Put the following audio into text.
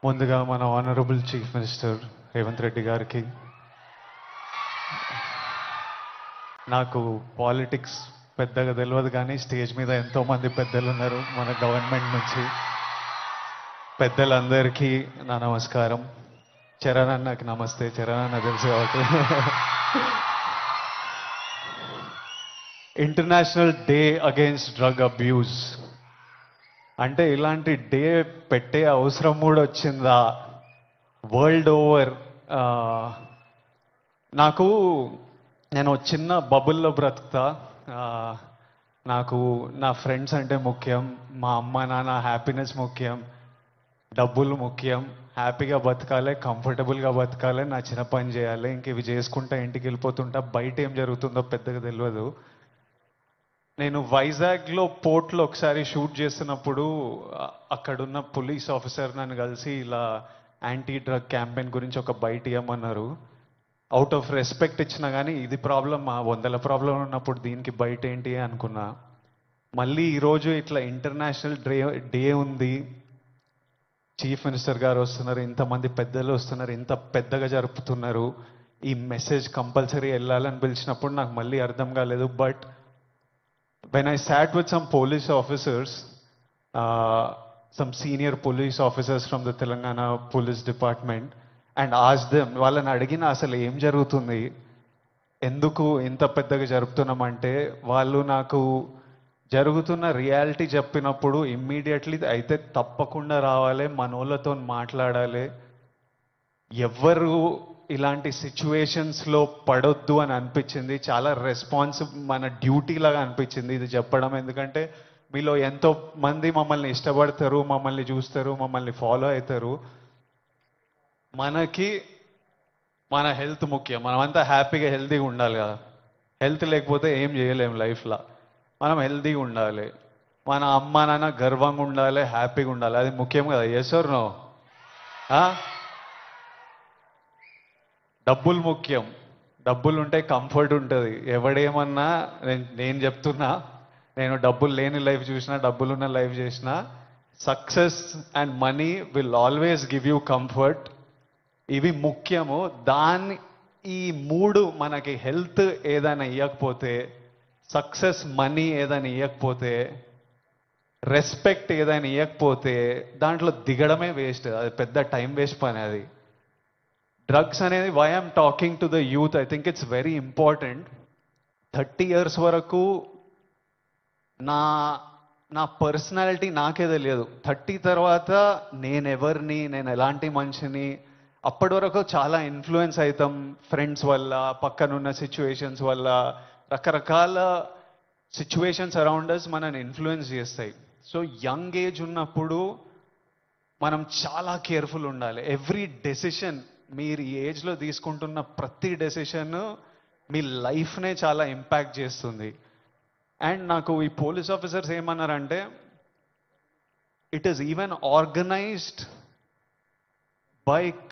ముందుగా మన honourable chief minister Revanth Reddy గారికి, నాకు పాలిటిక్స్ పెద్దగా తెలియదు కానీ స్టేజ్ మీద ఎంతోమంది పెద్దలు ఉన్నారు మన గవర్నమెంట్ నుంచి. పెద్దలందరికీ నా నమస్కారం. చరణ్ అన్నకి నమస్తే. చరణ్ అన్న తెలుసు కాబట్టి. International day against drug abuse అంటే ఇలాంటి డే పెట్టే అవసరం కూడా వచ్చిందా వరల్డ్ ఓవర్? నాకు నేను చిన్న బబుల్లో బ్రతుకుతా. ఆ, నాకు నా ఫ్రెండ్స్ అంటే ముఖ్యం, మా అమ్మ నాన్న హ్యాపీనెస్ ముఖ్యం, డబ్బులు ముఖ్యం, హ్యాపీగా బతకాలి, కంఫర్టబుల్గా బతకాలి, నా చిన్న పని చేయాలి, ఇంక ఇవి చేసుకుంటా ఇంటికి వెళ్ళిపోతుంటా. బయట ఏం జరుగుతుందో పెద్దగా తెలియదు. నేను వైజాగ్లో పోర్ట్లో ఒకసారి షూట్ చేస్తున్నప్పుడు అక్కడున్న పోలీస్ ఆఫీసర్ నన్ను కలిసి ఇలా యాంటీ డ్రగ్ క్యాంపెయిన్ గురించి ఒక బయట ఇవ్వమన్నారు. అవుట్ ఆఫ్ రెస్పెక్ట్ ఇచ్చినా కానీ ఇది ప్రాబ్లం, ఆ 100 ప్రాబ్లం ఉన్నప్పుడు దీనికి బయట ఏంటి అనుకున్నా. మళ్ళీ ఈరోజు ఇట్లా ఇంటర్నేషనల్ డే ఉంది, చీఫ్ మినిస్టర్ గారు వస్తున్నారు, ఇంతమంది పెద్దలు వస్తున్నారు, ఇంత పెద్దగా జరుపుతున్నారు, ఈ మెసేజ్ కంపల్సరీ వెళ్ళాలని పిలిచినప్పుడు నాకు మళ్ళీ అర్థం కాలేదు. But when I sat with some police officers, some senior police officers from the Telangana Police Department, and asked them, వాళ్ళని అడిగిన అసలు ఏం జరుగుతుంది, ఎందుకు ఇంత పెద్దగా జరుపుతున్నామంటే, వాళ్ళు నాకు జరుగుతున్న రియాలిటీ చెప్పినప్పుడు ఇమ్మీడియట్లీ అయితే తప్పకుండా రావాలి, మనోళ్ళతో మాట్లాడాలి, ఎవ్వరు ఇలాంటి సిచ్యువేషన్స్లో పడొద్దు అని అనిపించింది. చాలా మన డ్యూటీ లాగా అనిపించింది ఇది చెప్పడం. ఎందుకంటే మీలో ఎంతో మంది మమ్మల్ని ఇష్టపడతారు, మమ్మల్ని చూస్తారు, మమ్మల్ని ఫాలో అవుతారు. మనకి మన హెల్త్ ముఖ్యం. మనమంతా హ్యాపీగా హెల్తీగా ఉండాలి కదా. హెల్త్ లేకపోతే ఏం చేయలేము లైఫ్లో. మనం హెల్తీగా ఉండాలి, మన అమ్మ నాన్న గర్వంగా ఉండాలి, హ్యాపీగా ఉండాలి, అది ముఖ్యం కదా. Yes or no? డబ్బులు ముఖ్యం. డబ్బులు ఉంటే కంఫర్ట్ ఉంటుంది. ఎవడేమన్నా నేను చెప్తున్నా, నేను డబ్బులు లేని లైఫ్ చూసినా, డబ్బులున్న లైఫ్ చేసినా, success and money will always give you comfort. ఇవి ముఖ్యము. ఈ మూడు మనకి హెల్త్ ఏదైనా ఇవ్వకపోతే, సక్సెస్ మనీ ఏదైనా ఇవ్వకపోతే, రెస్పెక్ట్ ఏదైనా ఇవ్వకపోతే దాంట్లో దిగడమే వేస్ట్. అది పెద్ద టైం వేస్ట్ పని. అది డ్రగ్స్ అనేది, why I'm talking to the youth, I think it's very important. 30 years వరకు నా పర్సనాలిటీ నాకే తెలియదు. 30 తర్వాత నేనెవరిని, నేను ఎలాంటి మనిషిని, అప్పటి వరకు చాలా ఇన్ఫ్లుయెన్స్ అవుతాం ఫ్రెండ్స్ వల్ల, పక్కనున్న సిచ్యువేషన్స్ వల్ల. రకరకాల సిచ్యువేషన్స్ అరౌండ్ అస్ మనని ఇన్ఫ్లుయెన్స్ చేస్తాయి. సో యంగ్ ఏజ్ ఉన్నప్పుడు మనం చాలా కేర్ఫుల్ ఉండాలి. ఎవ్రీ డెసిషన్, మీరు ఈ ఏజ్లో తీసుకుంటున్న ప్రతి డెసిషన్ మీ లైఫ్నే చాలా ఇంపాక్ట్ చేస్తుంది. అండ్ నాకు ఈ పోలీస్ ఆఫీసర్స్ ఏమన్నారంటే, it is even organised by